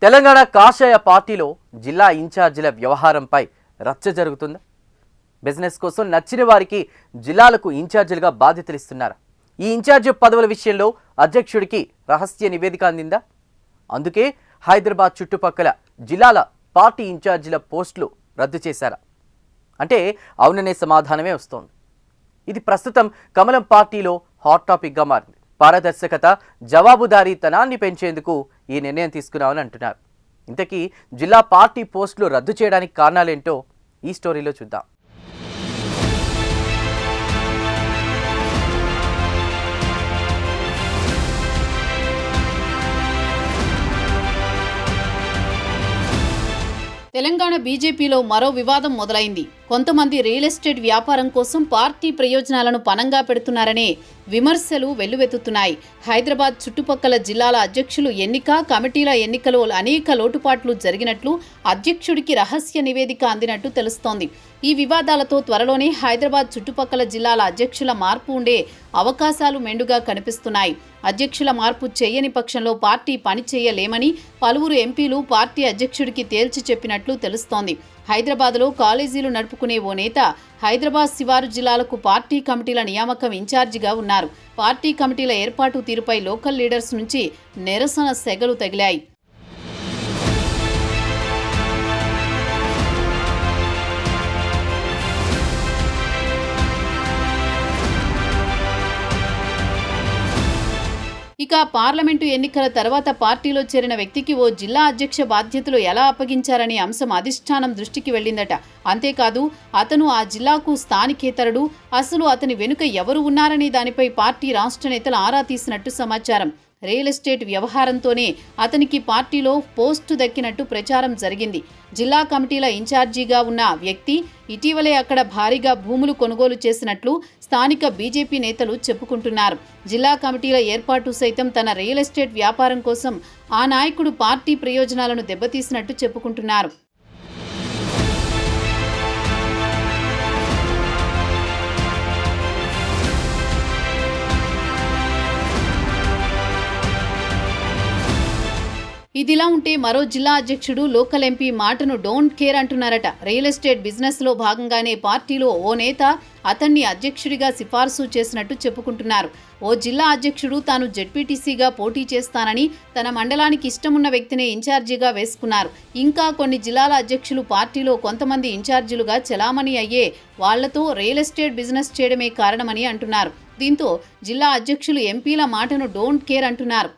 తెలంగాణ కాషాయ పార్టీలో జిల్లా ఇన్ఛార్జీల వ్యవహారంపై రచ్చ జరుగుతుందా? బిజినెస్ కోసం నచ్చిన వారికి జిల్లాలకు ఇన్ఛార్జీలుగా బాధ్యతలు ఇస్తున్నారు. ఈ ఇన్ఛార్జి పదవుల విషయంలో అధ్యక్షుడికి రహస్య నివేదిక అందిందా? అందుకే హైదరాబాద్ చుట్టుపక్కల జిల్లాల పార్టీ ఇన్ఛార్జీల పోస్టులు రద్దు చేశారా అంటే అవుననే సమాధానమే వస్తోంది. ఇది ప్రస్తుతం కమలం పార్టీలో హాట్ టాపిక్గా మారింది. పారదర్శకత, జవాబుదారీతనాన్ని పెంచేందుకు ఈ నిర్ణయం తీసుకున్నామని అంటున్నారు. ఇంతకీ జిల్లా పార్టీ పోస్టులు రద్దు చేయడానికి కారణాలేంటో ఈ స్టోరీలో చూద్దాం. తెలంగాణ బీజేపీలో మరో వివాదం మొదలైంది. కొంతమంది రియల్ ఎస్టేట్ వ్యాపారం కోసం పార్టీ ప్రయోజనాలను పణంగా పెడుతున్నారనే విమర్శలు వెల్లువెత్తుతున్నాయి. హైదరాబాద్ చుట్టుపక్కల జిల్లాల అధ్యక్షులు ఎన్నిక, కమిటీల ఎన్నికలో అనేక లోటుపాట్లు జరిగినట్లు అధ్యక్షుడికి రహస్య నివేదిక అందినట్టు తెలుస్తోంది. ఈ వివాదాలతో త్వరలోనే హైదరాబాద్ చుట్టుపక్కల జిల్లాల అధ్యక్షుల మార్పు ఉండే అవకాశాలు మెండుగా కనిపిస్తున్నాయి. అధ్యక్షుల మార్పు చేయని పక్షంలో పార్టీ పని చేయలేమని పలువురు ఎంపీలు పార్టీ అధ్యక్షుడికి తేల్చి చెప్పినట్లు తెలుస్తోంది. హైదరాబాద్లో కాలేజీలు నడుపుకునే ఓ నేత హైదరాబాద్ శివారు జిల్లాలకు పార్టీ కమిటీల నియామకం ఇన్ఛార్జిగా ఉన్నారు. పార్టీ కమిటీల ఏర్పాటు తీరుపై లోకల్ లీడర్స్ నుంచి నిరసన సెగలు తగిలాయి. ఇక పార్లమెంటు ఎన్నికల తర్వాత పార్టీలో చేరిన వ్యక్తికి ఓ జిల్లా అధ్యక్ష బాధ్యతలు ఎలా అప్పగించారనే అంశం అధిష్టానం దృష్టికి వెళ్ళిందట. అంతేకాదు అతను ఆ జిల్లాకు స్థానికేతరుడు, అసలు అతని వెనుక ఎవరు ఉన్నారనే దానిపై పార్టీ రాష్ట్ర నేతలు ఆరా తీసినట్టు సమాచారం. రియల్ ఎస్టేట్ వ్యవహారంతోనే అతనికి పార్టీలో పోస్టు దక్కినట్టు ప్రచారం జరిగింది. జిల్లా కమిటీల ఇన్ఛార్జిగా ఉన్న వ్యక్తి ఇటీవలే అక్కడ భారీగా భూములు కొనుగోలు చేసినట్లు స్థానిక బీజేపీ నేతలు చెప్పుకుంటున్నారు. జిల్లా కమిటీల ఏర్పాటు సైతం తన రియల్ ఎస్టేట్ వ్యాపారం కోసం ఆ నాయకుడు పార్టీ ప్రయోజనాలను దెబ్బతీసినట్టు చెప్పుకుంటున్నారు. ఇదిలా ఉంటే మరో జిల్లా అధ్యక్షుడు లోకల్ ఎంపీ మాటను డోంట్ కేర్ అంటున్నారట. రియల్ ఎస్టేట్ బిజినెస్లో భాగంగానే పార్టీలో ఓ నేత అతన్ని అధ్యక్షుడిగా సిఫార్సు చేసినట్టు చెప్పుకుంటున్నారు. ఓ జిల్లా అధ్యక్షుడు తాను జెడ్పీటీసీగా పోటీ చేస్తానని తన మండలానికి ఇష్టమున్న వ్యక్తిని ఇన్ఛార్జిగా వేసుకున్నారు. ఇంకా కొన్ని జిల్లాల అధ్యక్షులు పార్టీలో కొంతమంది ఇన్ఛార్జీలుగా చెలామణి అయ్యే వాళ్లతో రియల్ ఎస్టేట్ బిజినెస్ చేయడమే కారణమని అంటున్నారు. దీంతో జిల్లా అధ్యక్షులు ఎంపీల మాటను డోంట్ కేర్ అంటున్నారు.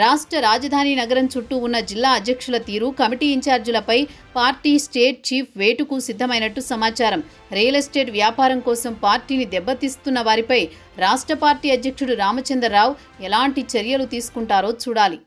రాష్ట్ర రాజధాని నగరం చుట్టూ ఉన్న జిల్లా అధ్యక్షుల తీరు, కమిటీ ఇన్ఛార్జీలపై పార్టీ స్టేట్ చీఫ్ వేటుకు సిద్ధమైనట్టు సమాచారం. రియల్ ఎస్టేట్ వ్యాపారం కోసం పార్టీని దెబ్బతీస్తున్న వారిపై రాష్ట్ర పార్టీ అధ్యక్షుడు రామచంద్రరావు ఎలాంటి చర్యలు తీసుకుంటారో చూడాలి.